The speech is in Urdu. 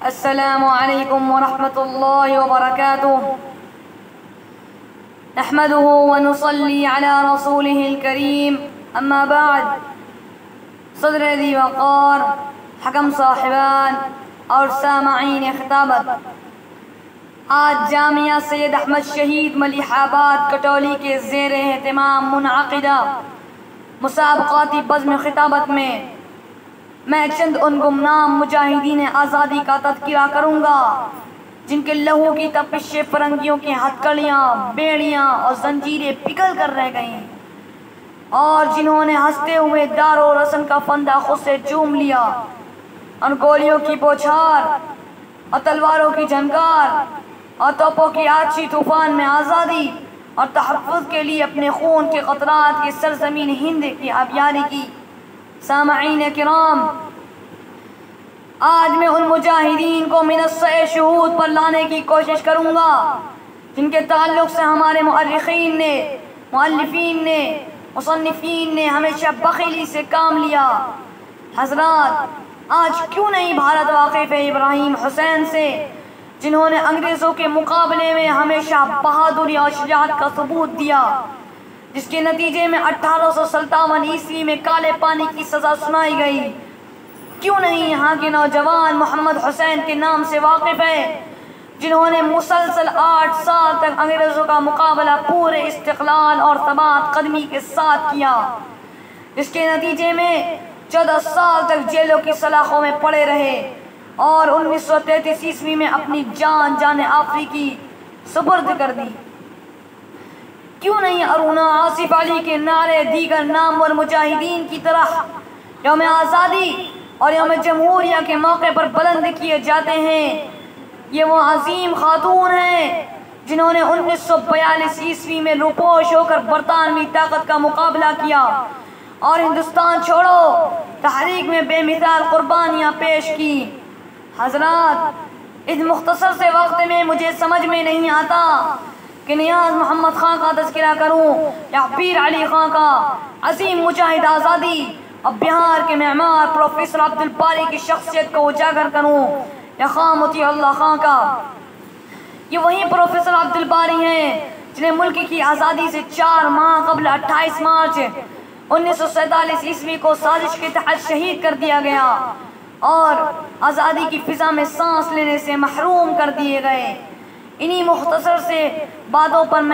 السلام علیکم ورحمۃ اللہ وبرکاتہ نحمده ونصلي على رسوله الكريم اما بعد صدر ذی وقار حکم صاحبان اور سامعین خطابت، آج جامعہ سید احمد شہید ملیح آباد کٹولی کے زیر اہتمام منعقدہ مسابقاتی بزم خطابت میں میں چند ان گمنام مجاہدین آزادی کا تذکرہ کروں گا جن کے لہو کی تپش سے فرنگیوں کی ہتھکڑیاں، بیڑیاں اور زنجیریں پگھل کر رہ گئیں، اور جنہوں نے ہنستے ہوئے دار و رسن کا فندہ خود سے چوم لیا، ان گولیوں کی بوچھار اور تلواروں کی جھنکار اور توپوں کی آتشی طوفان میں آزادی اور تحفظ کے لیے اپنے خون کے قطرات کی سرزمین ہند کی آبیاری کی۔ سامعین کرام، آج میں ان مجاہدین کو منصہ شہود پر لانے کی کوشش کروں گا جن کے تعلق سے ہمارے مؤرخین نے، مؤلفین نے، مصنفین نے ہمیشہ بخیلی سے کام لیا۔ حضرات، آج کیوں نہیں بھارت واقف ہے ابراہیم حسین سے، جنہوں نے انگریزوں کے مقابلے میں ہمیشہ بہادری اور شجاعت کا ثبوت دیا، جس کے نتیجے میں 1857 عیسوی میں کالے پانی کی سزا سنائی گئی؟ کیوں نہیں یہاں کے نوجوان محمد حسین کے نام سے واقف ہے، جنہوں نے مسلسل 8 سال تک انگریزوں کا مقابلہ پورے استقلال اور ثبات قدمی کے ساتھ کیا، جس کے نتیجے میں 14 سال تک جیلوں کی سلاخوں میں پڑے رہے اور 1933 عیسوی میں اپنی جان آفریقی سپرد کر دی؟ کیوں نہیں ارونا آصف علی کے نعرے دیگر نامور مجاہدین کی طرح یوم آزادی اور یوم جمہوریہ کے موقع پر بلند کیے جاتے ہیں؟ یہ وہ عظیم خاتون ہیں جنہوں نے 1942 عیسوی میں روپوش ہو کر برطانوی طاقت کا مقابلہ کیا اور ہندوستان چھوڑو تحریک میں بے مثال قربانیاں پیش کی۔ حضرات، اس مختصر سے وقت میں مجھے سمجھ میں نہیں آتا کہ نیاز محمد خان کا تذکرہ کروں یا پیر علی خان کا، عظیم مجاہد آزادی اور بہار کے معمار پروفیسر عبدالباری کی شخصیت کو اجاگر کروں یا خان مطیع اللہ خان کا۔ یہ وہی پروفیسر عبدالباری ہیں جنہیں ملک کی آزادی سے 4 ماہ قبل 28 مارچ 1947 عیسوی کو سازش کے تحت شہید کر دیا گیا اور آزادی کی فضا میں سانس لینے سے محروم کر دیے گئے۔ انہی مختصر سے باتوں پر میں